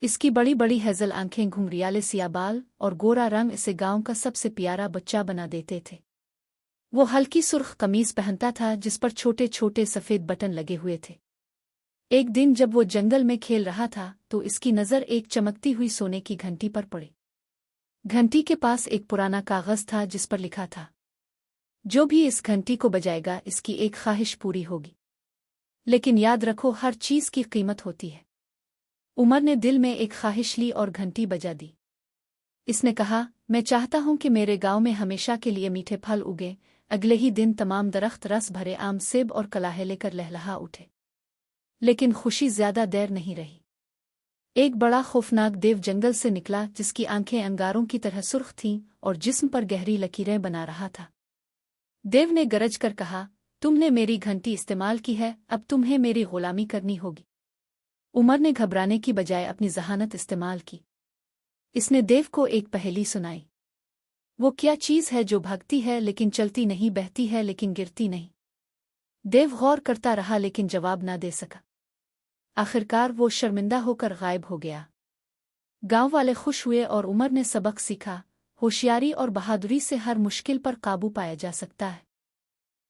اسکی بڑی بڑی ہیزل آنکھیں، گھنگریالے سیاہ بال اور گورا رنگ اسے گاؤں کا سب سے پیارا بچہ بنا دیتے تھے۔ وہ ہلکی سرخ قمیص پہنتا تھا جس پر چھوٹے چھوٹے سفید بٹن لگے ہوئے تھے۔ ایک دن جب وہ جنگل میں کھیل رہا تھا تو اس کی نظر ایک چمکتی ہوئی سونے کی گھنٹی پر پڑی۔ گھنٹی کے پاس ایک پرانا کاغذ تھا جس پر لکھا تھا، جو بھی اس گھنٹی کو بجائے گا اس کی ایک خواہش پوری ہوگی، لیکن یاد رکھو ہر چیز کی قیمت ہوتی ہے۔ عمر نے دل میں ایک خواہش لی اور گھنٹی بجا دی۔ اس نے کہا، میں چاہتا ہوں کہ میرے گاؤں میں ہمیشہ کے لیے میٹھے پھل اگے۔ اگلے ہی دن تمام درخت رس بھرے آم، سیب اور کلاہے لے کر لہلہا اٹھے۔ لیکن خوشی زیادہ دیر نہیں رہی۔ ایک بڑا خوفناک دیو جنگل سے نکلا جس کی آنکھیں انگاروں کی طرح سرخ تھیں اور جسم پر گہری لکیریں بنا رہا تھا۔ دیو نے گرج کر کہا، تم نے میری گھنٹی استعمال کی ہے، اب تمہیں میری غلامی کرنی ہوگی۔ عمر نے گھبرانے کی بجائے اپنی ذہانت استعمال کی۔ اس نے دیو کو ایک پہیلی سنائی۔ وہ کیا چیز ہے جو بھاگتی ہے لیکن چلتی نہیں، بہتی ہے لیکن گرتی نہیں؟ دیو غور کرتا رہا لیکن جواب نہ دے سکا۔ آخرکار وہ شرمندہ ہو کر غائب ہو گیا۔ گاؤں والے خوش ہوئے اور عمر نے سبق سیکھا، ہوشیاری اور بہادری سے ہر مشکل پر قابو پایا جا سکتا ہے۔